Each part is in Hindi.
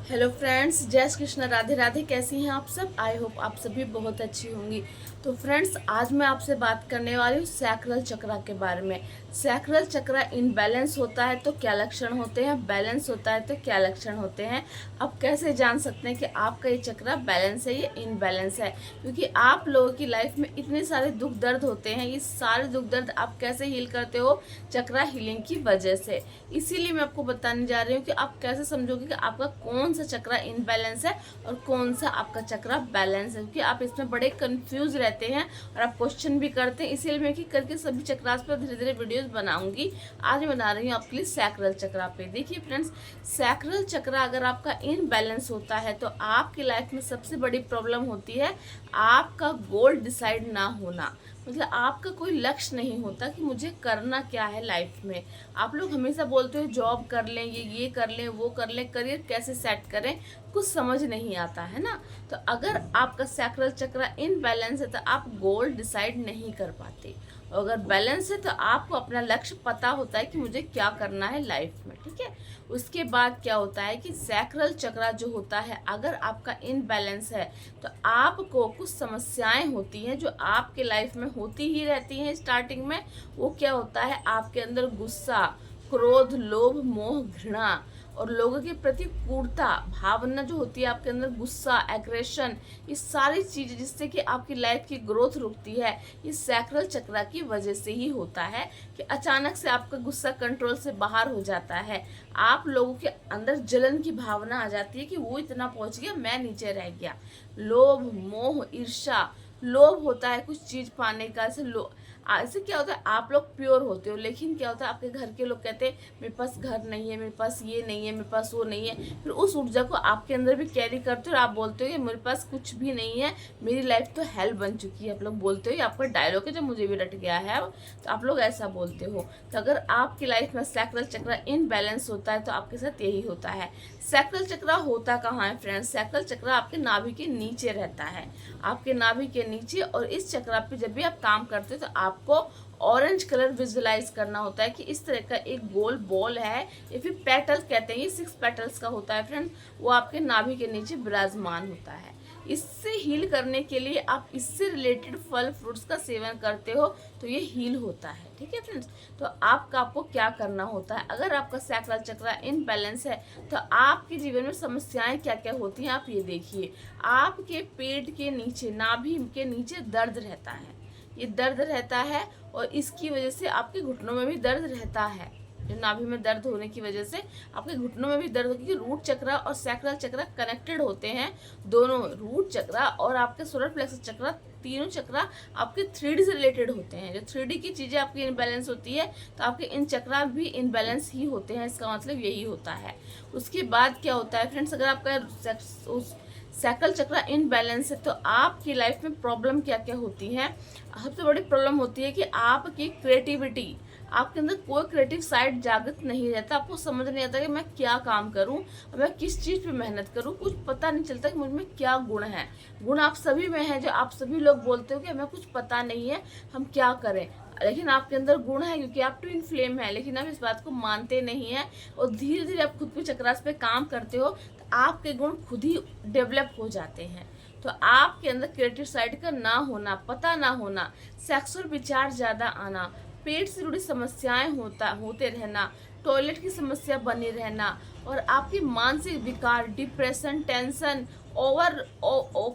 हेलो फ्रेंड्स, जय श्री कृष्ण, राधे राधे। कैसी हैं आप सब? आई होप आप सभी बहुत अच्छी होंगी। तो फ्रेंड्स, आज मैं आपसे बात करने वाली हूँ सैक्रल चक्र के बारे में। सैक्रल चक्र इनबैलेंस होता है तो क्या लक्षण होते हैं, बैलेंस होता है तो क्या लक्षण होते हैं। आप कैसे जान सकते हैं कि आपका ये चक्र बैलेंस है या इनबैलेंस है? क्योंकि आप लोगों की लाइफ में इतने सारे दुख दर्द होते हैं, ये सारे दुख दर्द आप कैसे हील करते हो? चक्र हीलिंग की वजह से। इसीलिए मैं आपको बताने जा रही हूँ कि आप कैसे समझोगे कि आपका कौन सा चक्र इनबैलेंस है और कौन सा आपका चक्र बैलेंस है। क्योंकि आप इसमें बड़े कंफ्यूज रहते हैं और आप क्वेश्चन भी करते हैं। इसीलिए मैं करके सभी चक्रास पर धीरे धीरे वीडियोस बनाऊंगी। आज मैं बना रही हूँ आपके लिए सैक्रल चक्र पे। देखिए फ्रेंड्स, सैक्रल चक्र अगर आपका इनबैलेंस होता है तो आपकी लाइफ में सबसे बड़ी प्रॉब्लम होती है आपका गोल डिसाइड ना होना। मतलब आपका कोई लक्ष्य नहीं होता कि मुझे करना क्या है लाइफ में। आप लोग हमेशा बोलते हो जॉब कर लें, ये कर लें, वो कर लें, करियर कैसे सेट करें, कुछ समझ नहीं आता है ना। तो अगर आपका सैक्रल चक्र इनबैलेंस है तो आप गोल डिसाइड नहीं कर पाते। और अगर बैलेंस है तो आपको अपना लक्ष्य पता होता है कि मुझे क्या करना है लाइफ में, ठीक है। उसके बाद क्या होता है कि सैक्रल चक्र जो होता है, अगर आपका इनबैलेंस है तो आपको कुछ समस्याएं होती हैं जो आपके लाइफ में होती ही रहती हैं स्टार्टिंग में। वो क्या होता है, आपके अंदर गुस्सा, क्रोध, लोभ, मोह, घृणा और लोगों के प्रति क्रूरता भावना जो होती है आपके अंदर, गुस्सा, एग्रेशन, ये सारी चीजें जिससे कि आपकी लाइफ की ग्रोथ रुकती है, ये सैक्रल चक्र की वजह से ही होता है। कि अचानक से आपका गुस्सा कंट्रोल से बाहर हो जाता है, आप लोगों के अंदर जलन की भावना आ जाती है कि वो इतना पहुंच गया, मैं नीचे रह गया। लोभ, मोह, ईर्ष्या। लोभ होता है कुछ चीज पाने का। ऐसे क्या होता है, आप लोग प्योर होते हो, लेकिन क्या होता है आपके घर के लोग कहते हैं मेरे पास घर नहीं है, मेरे पास ये नहीं है, मेरे पास वो नहीं है। फिर उस ऊर्जा को आपके अंदर भी कैरी करते हो और आप बोलते हो कि मेरे पास कुछ भी नहीं है, मेरी लाइफ तो हेल बन चुकी है। आप लोग बोलते हो, ये आपका डायलॉग है जो मुझे भी रट गया है, तो आप लोग ऐसा बोलते हो। तो अगर आपकी लाइफ में सैक्रल चक्र इनबैलेंस होता है तो आपके साथ यही होता है। सैक्रल चक्र होता कहाँ है फ्रेंड्स? सैक्रल चक्र आपके नाभि के नीचे रहता है, आपके नाभि के नीचे। और इस चक्र पे जब भी आप काम करते हो तो आपको ऑरेंज कलर विजुलाइज करना होता है कि इस तरह का एक गोल बॉल है, या फिर पेटल कहते हैं, ये 6 पेटल्स का होता है फ्रेंड्स। वो आपके नाभि के नीचे विराजमान होता है। इससे हील करने के लिए आप इससे रिलेटेड फल फ्रूट्स का सेवन करते हो तो ये हील होता है, ठीक है फ्रेंड्स। तो आपको क्या करना होता है, अगर आपका सैक्रल चक्र इनबैलेंस है तो आपके जीवन में समस्याएं क्या क्या होती हैं आप ये देखिए। आपके पेट के नीचे, नाभि के नीचे दर्द रहता है, ये दर्द रहता है। और इसकी वजह से आपके घुटनों में भी दर्द रहता है। जो नाभि में दर्द होने की वजह से आपके घुटनों में भी दर्द होगी। रूट चक्र और सैक्रल चक्र कनेक्टेड होते हैं। दोनों रूट चक्र और आपके सोलर प्लेक्सस चक्र, तीनों चक्र आपके 3D से रिलेटेड होते हैं। जो 3D की चीजें आपकी इनबैलेंस होती है तो आपके इन चक्र भी इनबैलेंस ही होते हैं, इसका मतलब यही होता है। उसके बाद क्या होता है फ्रेंड्स, अगर आपका सैक्रल चक्र इनबैलेंस है तो आपकी लाइफ में प्रॉब्लम क्या क्या होती है। सबसे बड़ी प्रॉब्लम होती है कि आपकी क्रिएटिविटी, आपके अंदर कोई क्रिएटिव साइड जागृत नहीं रहता। आपको समझ नहीं आता कि मैं क्या काम करूं, मैं किस चीज़ पे मेहनत करूं, कुछ पता नहीं चलता कि मुझ में क्या गुण है। गुण आप सभी में है, जो आप सभी लोग बोलते हो कि हमें कुछ पता नहीं है, हम क्या करें। लेकिन आपके अंदर गुण है क्योंकि आप ट्विन फ्लेम है, लेकिन आप इस बात को मानते नहीं है। और धीरे धीरे आप खुद पे चक्रास पे काम करते हो तो आपके गुण खुद ही डेवलप हो जाते हैं। तो आपके अंदर क्रिएटिव साइड का ना होना, पता ना होना, सेक्सुअल विचार ज़्यादा आना, पेट से जुड़ी समस्याएं होते रहना, टॉयलेट की समस्या बनी रहना, और आपकी मानसिक विकार, डिप्रेशन, टेंशन,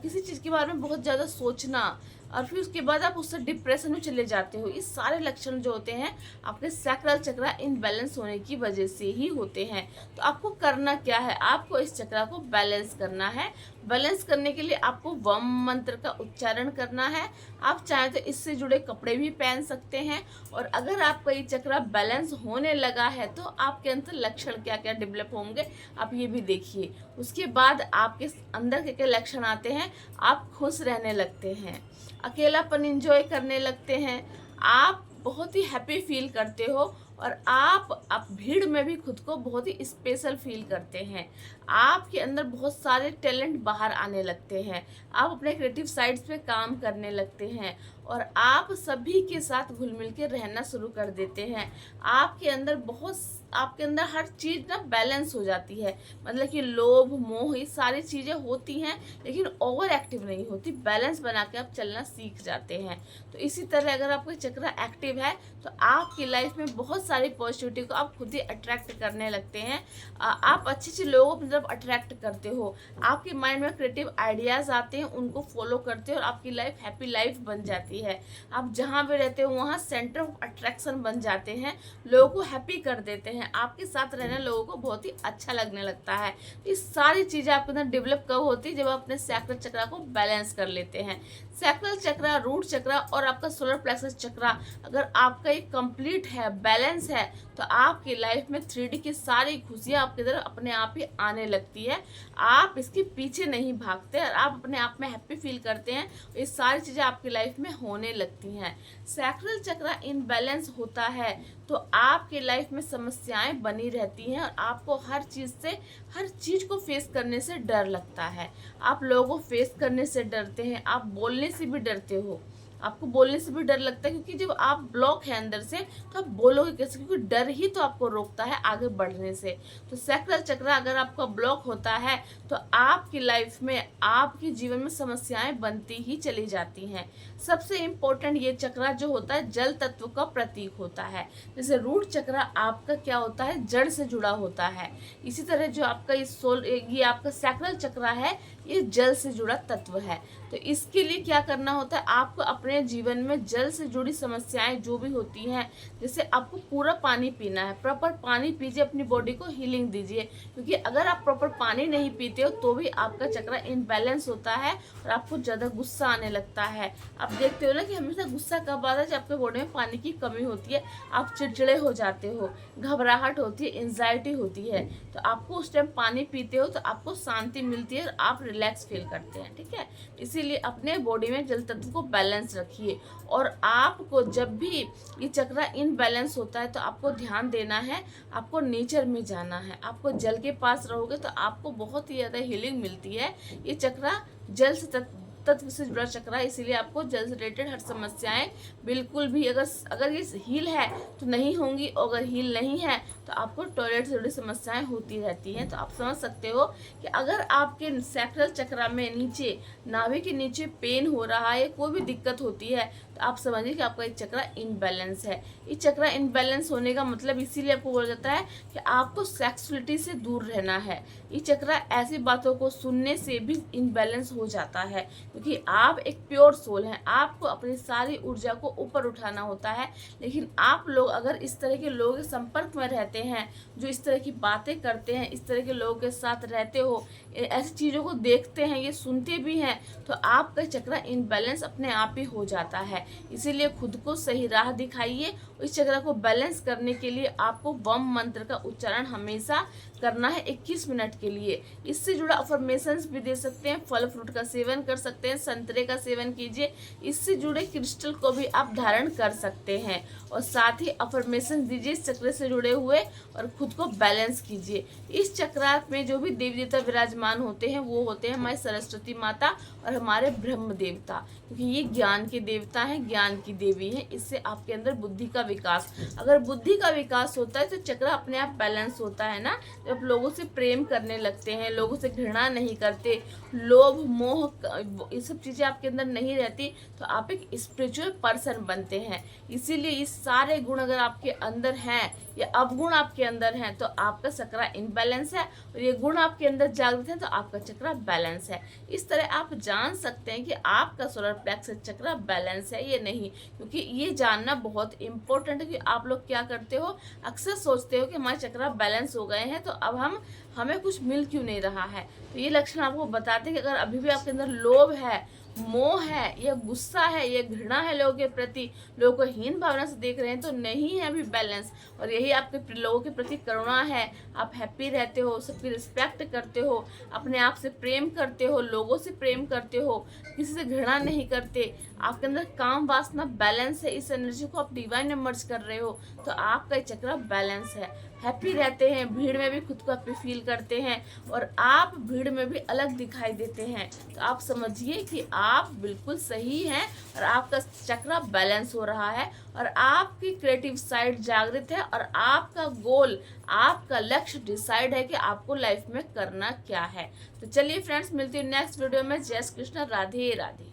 किसी चीज़ के बारे में बहुत ज़्यादा सोचना, और फिर उसके बाद आप उससे डिप्रेशन में चले जाते हो। ये सारे लक्षण जो होते हैं आपके सैक्रल चक्र इनबैलेंस होने की वजह से ही होते हैं। तो आपको करना क्या है, आपको इस चक्र को बैलेंस करना है। बैलेंस करने के लिए आपको वम मंत्र का उच्चारण करना है। आप चाहें तो इससे जुड़े कपड़े भी पहन सकते हैं। और अगर आपका ये चक्र बैलेंस होने लगा है तो आपके अंदर लक्षण क्या क्या डेवलप होंगे आप ये भी देखिए। उसके बाद आपके अंदर क्या क्या लक्षण आते हैं, आप खुश रहने लगते हैं, अकेलापन इंजॉय करने लगते हैं, आप बहुत ही हैप्पी फील करते हो, और आप भीड़ में भी खुद को बहुत ही स्पेशल फील करते हैं। आपके अंदर बहुत सारे टैलेंट बाहर आने लगते हैं, आप अपने क्रिएटिव साइड्स पे काम करने लगते हैं, और आप सभी के साथ घुल मिल के रहना शुरू कर देते हैं। आपके अंदर बहुत आपके अंदर हर चीज़ ना बैलेंस हो जाती है। मतलब कि लोभ मोह ये सारी चीज़ें होती हैं, लेकिन ओवर एक्टिव नहीं होती, बैलेंस बना के आप चलना सीख जाते हैं। तो इसी तरह अगर आपका चक्र एक्टिव है तो आपकी लाइफ में बहुत सारी पॉजिटिविटी को आप खुद ही अट्रैक्ट करने लगते हैं। आप अच्छे अच्छे लोगों की तरफ अट्रैक्ट करते हो, आपके माइंड में क्रिएटिव आइडियाज़ आते हैं, उनको फॉलो करते हो और आपकी लाइफ हैप्पी लाइफ बन जाती है। आप जहाँ भी रहते हो वहाँ सेंटर ऑफ अट्रैक्शन बन जाते हैं, लोगों को हैप्पी कर देते हैं, आपके साथ रहना लोगों को बहुत ही अच्छा लगने लगता है। ये सारी चीज़ें आपके अंदर डेवलप कब होती है, जब आप अपने सैक्रल चक्र को बैलेंस कर लेते हैं। सैक्रल चक्र, रूट चक्र और आपका सोलर प्लेक्सस चक्र अगर आपका एक कंप्लीट है, बैलेंस है, तो आपकी लाइफ में 3D की सारी खुशियाँ आपकी तरफ अपने आप ही आने लगती है। आप इसके पीछे नहीं भागते और आप अपने आप में हैप्पी फील करते हैं। ये सारी चीज़ें आपकी लाइफ में होने लगती हैं। सैक्रल चक्र इनबैलेंस होता है तो आपकी लाइफ में समस्याएं बनी रहती हैं और आपको हर चीज़ को फेस करने से डर लगता है। आप लोगों को फेस करने से डरते हैं, आप बोलने से भी डरते हो, आपको बोलने से भी डर लगता है, क्योंकि जब आप ब्लॉक है अंदर से तो आप बोलोगे कैसे, क्योंकि डर ही तो आपको रोकता है आगे बढ़ने से। तो सैक्रल चक्र अगर आपका ब्लॉक होता है तो आपकी लाइफ में, आपके जीवन में समस्याएं बनती ही चली जाती हैं। सबसे इम्पोर्टेंट ये चक्र जो होता है जल तत्व का प्रतीक होता है। जैसे रूट चक्र आपका क्या होता है, जड़ से जुड़ा होता है। इसी तरह जो आपका ये आपका सैक्रल चक्र है, ये जल से जुड़ा तत्व है। तो इसके लिए क्या करना होता है, आपको अपने जीवन में जल से जुड़ी समस्याएं जो भी होती हैं, जैसे आपको पूरा पानी पीना है, प्रॉपर पानी पीजिए, अपनी बॉडी को हीलिंग दीजिए। क्योंकि अगर आप प्रॉपर पानी नहीं पीते हो तो भी आपका चक्र इनबैलेंस होता है और आपको ज़्यादा गुस्सा आने लगता है। आप देखते हो ना कि हमेशा गुस्सा कब आता है, जब आपके बॉडी में पानी की कमी होती है, आप चिड़चिड़े हो जाते हो, घबराहट होती है, एंजाइटी होती है। तो आपको उस टाइम पानी पीते हो तो आपको शांति मिलती है और आप रिलैक्स फील करते हैं। ठीक है, इसीलिए अपने बॉडी में जल तत्व को बैलेंस रखिए। और आपको जब भी ये चक्र इनबैलेंस होता है तो आपको ध्यान देना है, आपको नेचर में जाना है। आपको जल के पास रहोगे तो आपको बहुत ही ज़्यादा हीलिंग मिलती है। ये चक्र जल से तत्व से जुड़ा चक्र है, इसीलिए आपको जल से रिलेटेड हर समस्याएं बिल्कुल भी अगर ये हील है तो नहीं होंगी, और अगर हील नहीं है तो आपको टॉयलेट से जुड़ी समस्याएं होती रहती हैं। तो आप समझ सकते हो कि अगर आपके सैक्रल चक्र में नीचे, नाभि के नीचे पेन हो रहा है, कोई भी दिक्कत होती है, तो आप समझिए कि आपका ये चक्र इनबैलेंस है। ये चक्र इनबैलेंस होने का मतलब इसीलिए आपको बोला जाता है कि आपको सेक्सुअलिटी से दूर रहना है। ये चक्र ऐसी बातों को सुनने से भी इनबैलेंस हो जाता है, क्योंकि आप एक प्योर सोल हैं, आपको अपनी सारी ऊर्जा को ऊपर उठाना होता है। लेकिन आप लोग अगर इस तरह के लोगों के संपर्क में रहते हैं, जो इस तरह की बातें करते हैं, इस तरह के लोगों के साथ रहते हो, ऐसी चीज़ों को देखते हैं, ये सुनते भी हैं, तो आपका चक्र इनबैलेंस अपने आप ही हो जाता है। इसीलिए खुद को सही राह दिखाइए। इस चक्र को बैलेंस करने के लिए आपको वम मंत्र का उच्चारण हमेशा करना है 21 मिनट के लिए। इससे जुड़ा अफर्मेशंस भी दे सकते हैं, फल फ्रूट का सेवन कर सकते हैं, संतरे का सेवन कीजिए। इससे जुड़े क्रिस्टल को भी आप धारण कर सकते हैं और साथ ही अफर्मेशन दीजिए इस चक्र से जुड़े हुए और खुद को बैलेंस कीजिए। इस चक्र में जो भी देवी देवता विराजमान होते हैं वो होते हैं हमारी सरस्वती माता और हमारे ब्रह्म देवता, क्योंकि ये ज्ञान के देवता हैं, ज्ञान की देवी हैं। इससे आपके अंदर बुद्धि का विकास, अगर बुद्धि का विकास होता है तो चक्र अपने आप बैलेंस होता है ना। जब लोगों से प्रेम करने लगते हैं, लोगों से घृणा नहीं करते, लोभ मोह ये सब चीज़ें आपके अंदर नहीं रहती, तो आप एक स्पिरिचुअल पर्सन बनते हैं। इसीलिए ये सारे गुण अगर आपके अंदर हैं या अवगुण आपके अंदर हैं तो आपका चक्र इनबैलेंस है, और ये गुण आपके अंदर जागृत है तो आपका चक्र बैलेंस है। इस तरह आप जान सकते हैं कि आपका सोलर प्लेक्सस चक्र बैलेंस है या नहीं, क्योंकि ये जानना बहुत इंपॉर्टेंट है कि आप लोग क्या करते हो, अक्सर सोचते हो कि हमारे चक्र बैलेंस हो गए हैं तो अब हमें कुछ मिल क्यों नहीं रहा है। तो ये लक्षण आपको बताते हैं कि अगर अभी भी आपके अंदर लोभ है, मोह है, या गुस्सा है, या घृणा है लोगों के प्रति, लोगों को हीन भावना से देख रहे हैं, तो नहीं है अभी बैलेंस। और यही आपके लोगों के प्रति करुणा है, आप हैप्पी रहते हो, सबकी रिस्पेक्ट करते हो, अपने आप से प्रेम करते हो, लोगों से प्रेम करते हो, किसी से घृणा नहीं करते, आपके अंदर काम वासना बैलेंस है, इस एनर्जी को आप डिवाइन में मर्ज कर रहे हो, तो आपका चक्र बैलेंस है। हैप्पी रहते हैं, भीड़ में भी खुद को हैप्पी फील करते हैं और आप भीड़ में भी अलग दिखाई देते हैं, तो आप समझिए कि आप बिल्कुल सही हैं और आपका चक्र बैलेंस हो रहा है और आपकी क्रिएटिव साइड जागृत है और आपका गोल, आपका लक्ष्य डिसाइड है कि आपको लाइफ में करना क्या है। तो चलिए फ्रेंड्स, मिलती हूँ नेक्स्ट वीडियो में। जय श्री कृष्ण, राधे राधे।